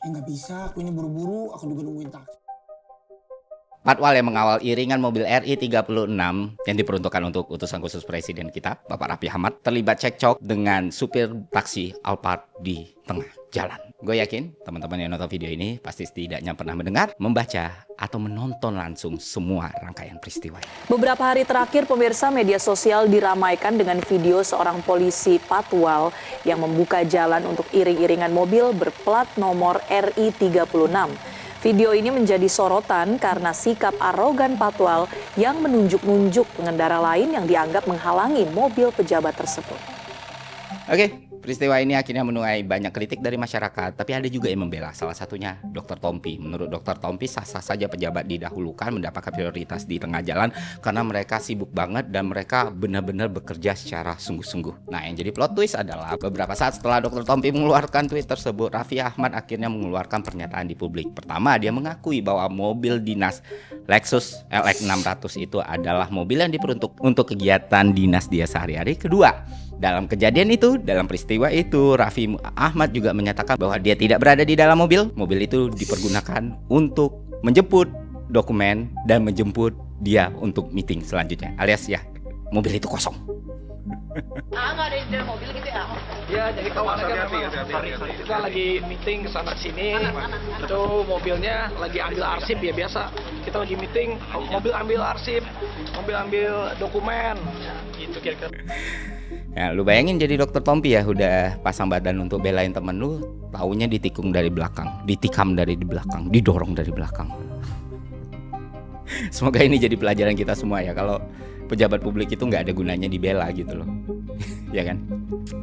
Ya nggak bisa, aku ini buru-buru, aku juga nungguin taksi. Patwal yang mengawal iringan mobil RI 36 yang diperuntukkan untuk utusan khusus presiden kita, Bapak Raffi Ahmad, terlibat cekcok dengan supir taksi Alphard di tengah jalan. Gue yakin teman-teman yang nonton video ini pasti setidaknya pernah mendengar, membaca, atau menonton langsung semua rangkaian peristiwa ini. Beberapa hari terakhir pemirsa, media sosial diramaikan dengan video seorang polisi Patwal yang membuka jalan untuk iring-iringan mobil berplat nomor RI 36. Video ini menjadi sorotan karena sikap arogan Patwal yang menunjuk-nunjuk pengendara lain yang dianggap menghalangi mobil pejabat tersebut. Oke, peristiwa ini akhirnya menuai banyak kritik dari masyarakat, tapi ada juga yang membela. Salah satunya Dr. Tompi. Menurut Dr. Tompi, sah-sah saja pejabat didahulukan mendapatkan prioritas di tengah jalan karena mereka sibuk banget dan mereka benar-benar bekerja secara sungguh-sungguh. Nah, yang jadi plot twist adalah beberapa saat setelah Dr. Tompi mengeluarkan tweet tersebut, Raffi Ahmad akhirnya mengeluarkan pernyataan di publik. Pertama, dia mengakui bahwa mobil dinas Lexus LX 600 itu adalah mobil yang diperuntuk untuk kegiatan dinas dia sehari-hari. Kedua, dalam kejadian itu, dalam peristiwa itu, Raffi Ahmad juga menyatakan bahwa dia tidak berada di dalam mobil. Mobil itu dipergunakan untuk menjemput dokumen dan menjemput dia untuk meeting selanjutnya. Alias ya, mobil itu kosong. Nggak ada di dalam mobil gitu ya? Ya, jadi kawan aja memang kita lagi meeting kesana sini, itu mobilnya lagi ambil arsip ya biasa. Kita lagi meeting, mobil ambil arsip, mobil ambil dokumen, gitu kira-kira. Ya, lu bayangin jadi dokter Tompi ya, udah pasang badan untuk belain temen lu, taunya ditikung dari belakang, ditikam dari di belakang, didorong dari belakang. Semoga ini jadi pelajaran kita semua ya, kalau pejabat publik itu nggak ada gunanya dibela gitu loh. Ya kan?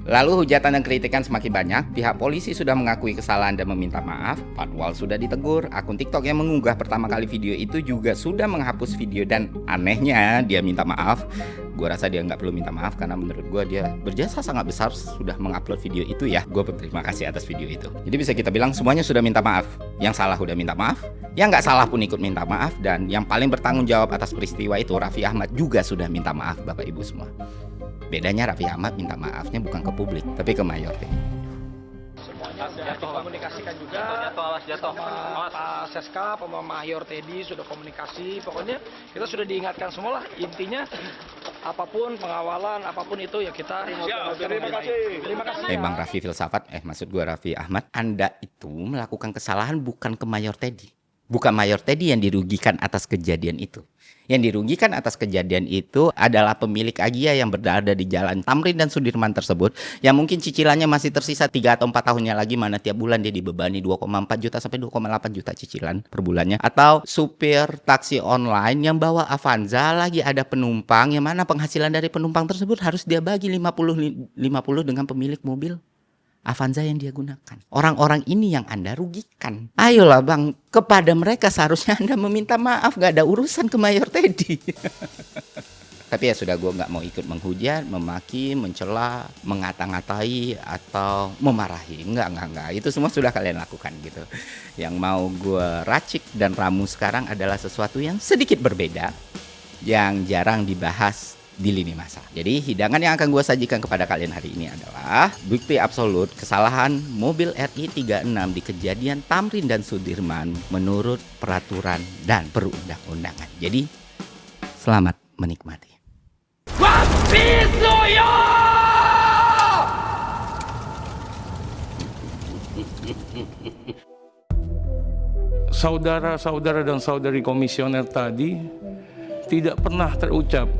Lalu hujatan dan kritikan semakin banyak. Pihak polisi sudah mengakui kesalahan dan meminta maaf. Patwal sudah ditegur. Akun TikTok yang mengunggah pertama kali video itu juga sudah menghapus video. Dan anehnya dia minta maaf. Gue rasa dia nggak perlu minta maaf karena menurut gue dia berjasa sangat besar sudah mengupload video itu ya. Gue berterima kasih atas video itu. Jadi bisa kita bilang semuanya sudah minta maaf. Yang salah udah minta maaf, yang nggak salah pun ikut minta maaf. Dan yang paling bertanggung jawab atas peristiwa itu, Raffi Ahmad juga sudah minta maaf, Bapak Ibu semua. Bedanya Raffi Ahmad minta maafnya bukan ke publik, tapi ke mayor. Semuanya sudah dikomunikasikan juga sama Pak Seska, sama Mayor Teddy sudah komunikasi. Pokoknya kita sudah diingatkan semua lah. Intinya apapun pengawalan, apapun itu ya kita terima kasih. Bang Raffi Filsafat, maksud gue Raffi Ahmad, Anda itu melakukan kesalahan bukan ke Mayor Teddy. Bukan Mayor Teddy yang dirugikan atas kejadian itu. Yang dirugikan atas kejadian itu adalah pemilik Agia yang berada di Jalan Tamrin dan Sudirman tersebut, yang mungkin cicilannya masih tersisa 3 atau 4 tahunnya lagi, mana tiap bulan dia dibebani 2,4 juta sampai 2,8 juta cicilan per bulannya. Atau supir taksi online yang bawa Avanza, lagi ada penumpang, yang mana penghasilan dari penumpang tersebut harus dia bagi 50 dengan pemilik mobil Avanza yang dia gunakan. Orang-orang ini yang Anda rugikan. Ayolah Bang, kepada mereka seharusnya Anda meminta maaf. Gak ada urusan ke Mayor Teddy. Tapi ya sudah, gue gak mau ikut menghujat, memaki, mencela, mengata-ngatai, atau memarahi. Enggak. Itu semua sudah kalian lakukan gitu. Yang mau gue racik dan ramu sekarang adalah sesuatu yang sedikit berbeda, yang jarang dibahas di lini masa. Jadi hidangan yang akan gue sajikan kepada kalian hari ini adalah bukti absolut kesalahan mobil RI 36 di kejadian Tamrin dan Sudirman menurut peraturan dan perundang-undangan. Jadi selamat menikmati. Saudara-saudara dan saudari komisioner tadi tidak pernah terucap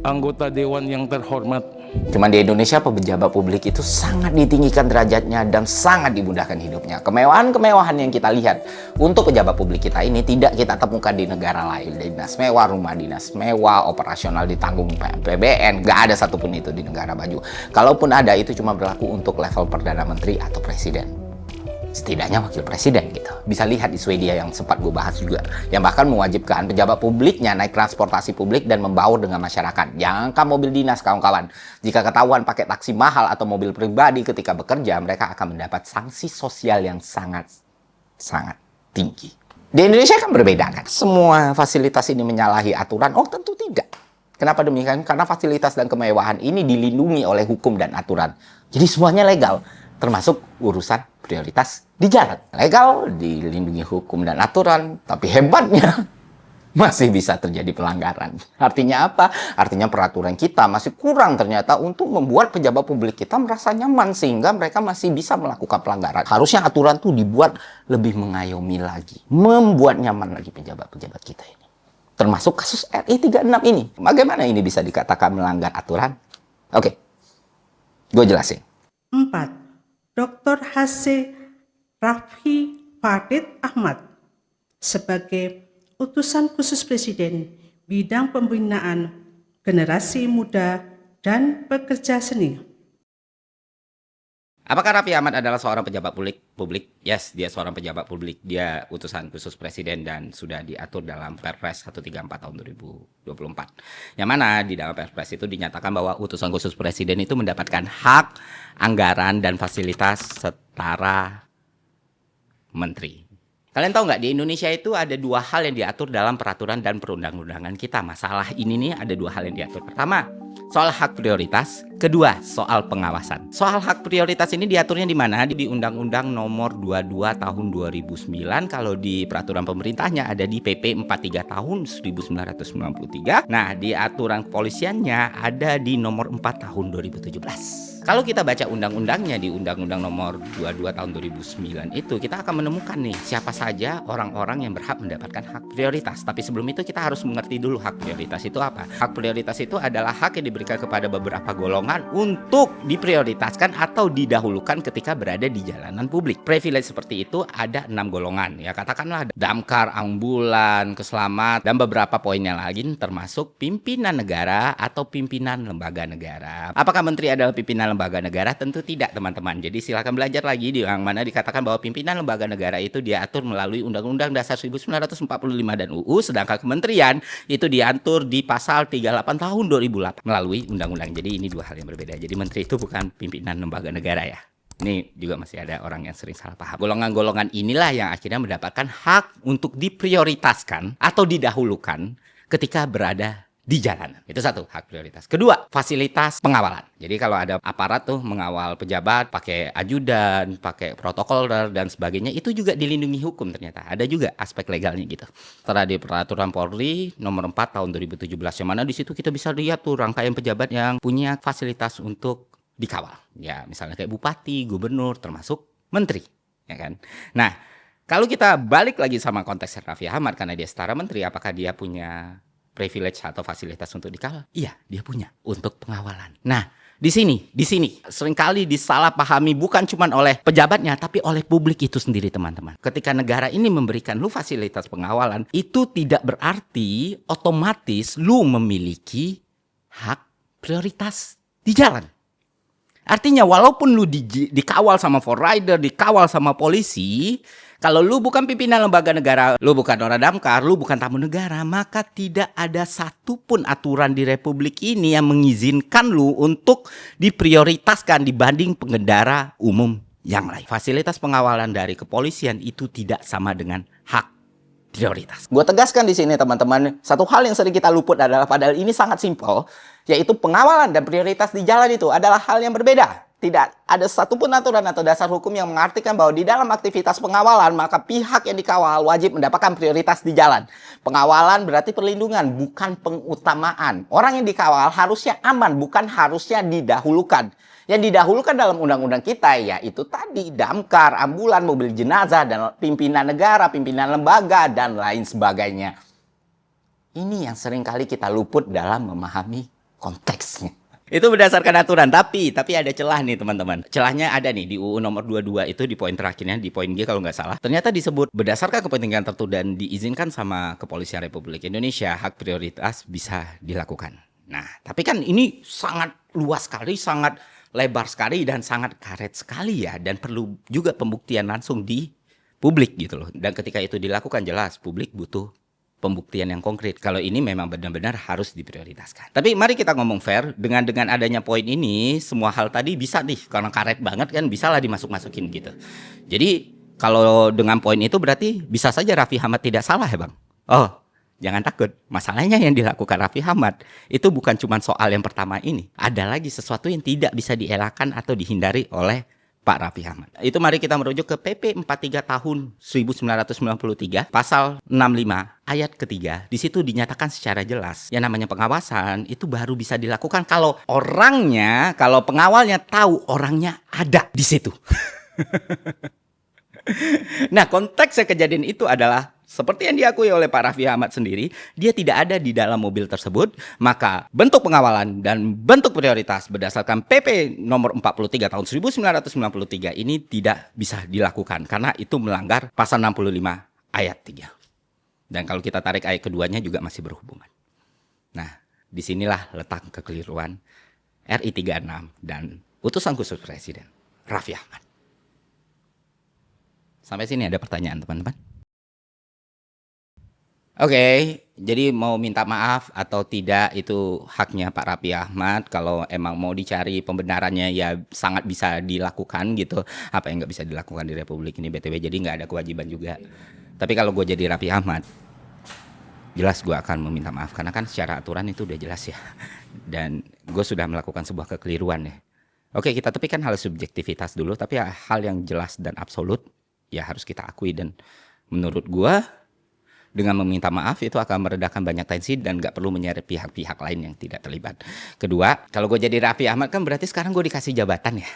anggota dewan yang terhormat. Cuman di Indonesia pejabat publik itu sangat ditinggikan derajatnya dan sangat dimudahkan hidupnya. Kemewahan-kemewahan yang kita lihat untuk pejabat publik kita ini tidak kita temukan di negara lain. Dinas mewah, rumah dinas mewah, operasional ditanggung PBN, gak ada satupun itu di negara maju. Kalaupun ada, itu cuma berlaku untuk level Perdana Menteri atau Presiden. Setidaknya wakil presiden gitu. Bisa lihat di Swedia yang sempat gue bahas juga, yang bahkan mewajibkan pejabat publiknya naik transportasi publik dan membaur dengan masyarakat. Jangankan mobil dinas kawan-kawan, jika ketahuan pakai taksi mahal atau mobil pribadi ketika bekerja, mereka akan mendapat sanksi sosial yang sangat tinggi. Di Indonesia kan berbeda kan, semua fasilitas ini menyalahi aturan? Oh tentu tidak. Kenapa demikian? Karena fasilitas dan kemewahan ini dilindungi oleh hukum dan aturan. Jadi semuanya legal. termasuk urusan prioritas di jalan. Legal, dilindungi hukum dan aturan, tapi hebatnya masih bisa terjadi pelanggaran. Artinya apa? Artinya peraturan kita masih kurang ternyata untuk membuat pejabat publik kita merasa nyaman sehingga mereka masih bisa melakukan pelanggaran. Harusnya aturan tuh dibuat lebih mengayomi lagi, membuat nyaman lagi pejabat-pejabat kita ini. Termasuk kasus RI 36 ini. Bagaimana ini bisa dikatakan melanggar aturan? Oke, gue jelasin. 4. Dr. H.C. Raffi Farid Ahmad sebagai utusan khusus Presiden bidang pembinaan generasi muda dan pekerja seni. Apakah Raffi Ahmad adalah seorang pejabat publik? Yes, dia seorang pejabat publik. Dia utusan khusus presiden dan sudah diatur dalam Perpres 134 tahun 2024. Yang mana di dalam Perpres itu dinyatakan bahwa utusan khusus presiden itu mendapatkan hak anggaran dan fasilitas setara menteri. Kalian tahu nggak, di Indonesia itu ada dua hal yang diatur dalam peraturan dan perundang-undangan kita. Masalah ini nih ada dua hal yang diatur. Pertama, soal hak prioritas. Kedua, soal pengawasan. Soal hak prioritas ini diaturnya di mana? Di Undang-Undang Nomor 22 Tahun 2009. Kalau di peraturan pemerintahnya ada di PP 43 Tahun 1993. Nah, di aturan kepolisiannya ada di Nomor 4 Tahun 2017. Kalau kita baca undang-undangnya di Undang-Undang Nomor 22 Tahun 2009 itu, kita akan menemukan nih siapa saja orang-orang yang berhak mendapatkan hak prioritas. Tapi sebelum itu kita harus mengerti dulu hak prioritas itu apa. Hak prioritas itu adalah hak yang diberikan kepada beberapa golongan untuk diprioritaskan atau didahulukan ketika berada di jalanan publik. Privilege seperti itu ada 6 golongan. Ya katakanlah damkar, ambulan, keselamatan, dan beberapa poinnya lagi termasuk pimpinan negara atau pimpinan lembaga negara. Apakah menteri adalah pimpinan lembaga negara? Tentu tidak, teman-teman. Jadi silakan belajar lagi di yang mana dikatakan bahwa pimpinan lembaga negara itu diatur melalui Undang-Undang Dasar 1945 dan UU, sedangkan kementerian itu diatur di pasal 38 tahun 2008 melalui undang-undang. Jadi ini dua hal yang berbeda. Jadi menteri itu bukan pimpinan lembaga negara ya. Ini juga masih ada orang yang sering salah paham. Golongan-golongan inilah yang akhirnya mendapatkan hak untuk diprioritaskan atau didahulukan ketika berada di jalanan. Itu satu, hak prioritas. Kedua, fasilitas pengawalan. Jadi kalau ada aparat tuh mengawal pejabat, pakai ajudan, pakai protokoler dan sebagainya, itu juga dilindungi hukum ternyata. Ada juga aspek legalnya gitu. Setelah di peraturan Polri nomor 4 tahun 2017, yang mana di situ kita bisa lihat tuh rangkaian pejabat yang punya fasilitas untuk dikawal. Ya, misalnya kayak bupati, gubernur, termasuk menteri, ya kan. Nah, kalau kita balik lagi sama konteks Raffi Ahmad karena dia setara menteri, apakah dia punya privilege atau fasilitas untuk dikawal? Iya, dia punya untuk pengawalan. Nah, di sini seringkali disalahpahami bukan cuma oleh pejabatnya tapi oleh publik itu sendiri, teman-teman. Ketika negara ini memberikan lu fasilitas pengawalan, itu tidak berarti otomatis lu memiliki hak prioritas di jalan. Artinya walaupun lu dikawal sama forrider, dikawal sama polisi, kalau lu bukan pimpinan lembaga negara, lu bukan orang damkar, lu bukan tamu negara, maka tidak ada satupun aturan di Republik ini yang mengizinkan lu untuk diprioritaskan dibanding pengendara umum yang lain. Fasilitas pengawalan dari kepolisian itu tidak sama dengan hak prioritas. Gue tegaskan di sini, teman-teman, satu hal yang sering kita luput adalah padahal ini sangat simpel, yaitu pengawalan dan prioritas di jalan itu adalah hal yang berbeda. Tidak ada satupun aturan atau dasar hukum yang mengartikan bahwa di dalam aktivitas pengawalan maka pihak yang dikawal wajib mendapatkan prioritas di jalan. Pengawalan berarti perlindungan, bukan pengutamaan. Orang yang dikawal harusnya aman, bukan harusnya didahulukan. Yang didahulukan dalam undang-undang kita yaitu tadi damkar, ambulan, mobil jenazah, dan pimpinan negara, pimpinan lembaga, dan lain sebagainya. Ini yang seringkali kita luput dalam memahami konteksnya. Itu berdasarkan aturan, tapi ada celah nih, teman-teman. Celahnya ada nih di UU nomor 22 itu di poin terakhirnya, di poin G kalau nggak salah. Ternyata disebut berdasarkan kepentingan tertentu dan diizinkan sama Kepolisian Republik Indonesia, hak prioritas bisa dilakukan. Nah, tapi kan ini sangat luas sekali, sangat lebar sekali, dan sangat karet sekali ya. Dan perlu juga pembuktian langsung di publik gitu loh. Dan ketika itu dilakukan, jelas publik butuh pembuktian yang konkret. Kalau ini memang benar-benar harus diprioritaskan. Tapi mari kita ngomong fair, dengan adanya poin ini, semua hal tadi bisa nih, karena karet banget kan, bisa lah dimasuk-masukin gitu. Jadi kalau dengan poin itu berarti bisa saja Raffi Ahmad tidak salah ya Bang? Oh, jangan takut. Masalahnya yang dilakukan Raffi Ahmad itu bukan cuma soal yang pertama ini. Ada lagi sesuatu yang tidak bisa dielakkan atau dihindari oleh Pak Raffi Ahmad. Itu mari kita merujuk ke PP 43 tahun 1993 pasal 65 ayat ketiga. Di situ dinyatakan secara jelas yang namanya pengawasan itu baru bisa dilakukan kalau pengawalnya tahu orangnya ada di situ. Nah, konteks kejadian itu adalah seperti yang diakui oleh Pak Raffi Ahmad sendiri, dia tidak ada di dalam mobil tersebut, maka bentuk pengawalan dan bentuk prioritas berdasarkan PP nomor 43 tahun 1993 ini tidak bisa dilakukan karena itu melanggar pasal 65 ayat 3. Dan kalau kita tarik ayat keduanya juga masih berhubungan. Nah, disinilah letak kekeliruan RI 36 dan utusan khusus Presiden Raffi Ahmad. Sampai sini ada pertanyaan teman-teman? Oke, jadi mau minta maaf atau tidak itu haknya Pak Raffi Ahmad. Kalau emang mau dicari pembenarannya ya sangat bisa dilakukan gitu. Apa yang nggak bisa dilakukan di Republik ini BTW, jadi nggak ada kewajiban juga. Tapi kalau gue jadi Raffi Ahmad, jelas gue akan meminta maaf. Karena kan secara aturan itu udah jelas ya. Dan gue sudah melakukan sebuah kekeliruan ya. Oke, kita tepikan hal subjektivitas dulu. Tapi hal yang jelas dan absolut ya harus kita akui. Dan menurut gue, dengan meminta maaf itu akan meredakan banyak tensi dan gak perlu menyeret pihak-pihak lain yang tidak terlibat. Kedua, kalau gue jadi Raffi Ahmad kan berarti sekarang gue dikasih jabatan ya.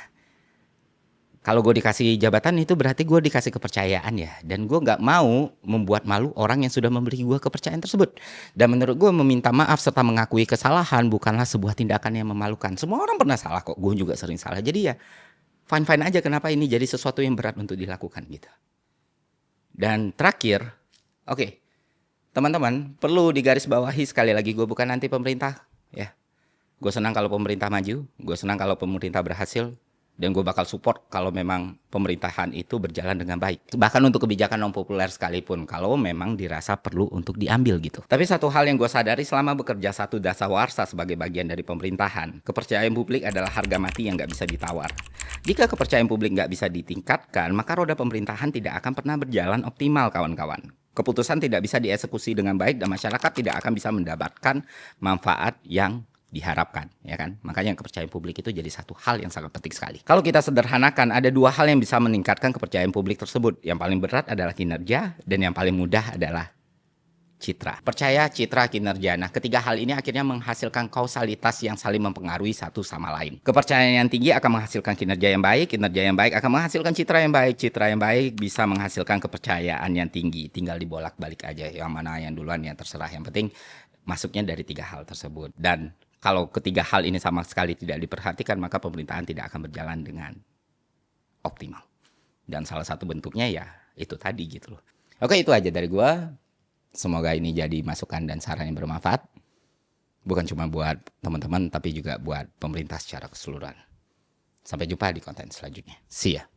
Kalau gue dikasih jabatan itu berarti gue dikasih kepercayaan ya. Dan gue gak mau membuat malu orang yang sudah memberi gue kepercayaan tersebut. Dan menurut gue meminta maaf serta mengakui kesalahan bukanlah sebuah tindakan yang memalukan. Semua orang pernah salah kok, gue juga sering salah. Jadi ya fine-fine aja kenapa ini jadi sesuatu yang berat untuk dilakukan gitu. Dan terakhir, oke. Teman-teman, perlu digarisbawahi sekali lagi, gue bukan anti pemerintah ya. Gue senang kalau pemerintah maju, gue senang kalau pemerintah berhasil, dan gue bakal support kalau memang pemerintahan itu berjalan dengan baik. Bahkan untuk kebijakan non populer sekalipun, kalau memang dirasa perlu untuk diambil gitu. Tapi satu hal yang gue sadari selama bekerja satu dasawarsa sebagai bagian dari pemerintahan, kepercayaan publik adalah harga mati yang gak bisa ditawar. Jika kepercayaan publik gak bisa ditingkatkan, maka roda pemerintahan tidak akan pernah berjalan optimal kawan-kawan. Keputusan tidak bisa dieksekusi dengan baik dan masyarakat tidak akan bisa mendapatkan manfaat yang diharapkan, ya kan? Makanya kepercayaan publik itu jadi satu hal yang sangat penting sekali. Kalau kita sederhanakan, ada dua hal yang bisa meningkatkan kepercayaan publik tersebut. Yang paling berat adalah kinerja dan yang paling mudah adalah citra. Percaya, citra, kinerja. Nah, ketiga hal ini akhirnya menghasilkan kausalitas yang saling mempengaruhi satu sama lain. Kepercayaan yang tinggi akan menghasilkan kinerja yang baik akan menghasilkan citra yang baik bisa menghasilkan kepercayaan yang tinggi. Tinggal dibolak-balik aja, yang mana yang duluan yang terserah. Yang penting masuknya dari tiga hal tersebut. Dan kalau ketiga hal ini sama sekali tidak diperhatikan, maka pemerintahan tidak akan berjalan dengan optimal. Dan salah satu bentuknya ya itu tadi gitu loh. Oke, itu aja dari gua. Semoga ini jadi masukan dan saran yang bermanfaat. Bukan cuma buat teman-teman, tapi juga buat pemerintah secara keseluruhan. Sampai jumpa di konten selanjutnya. See ya.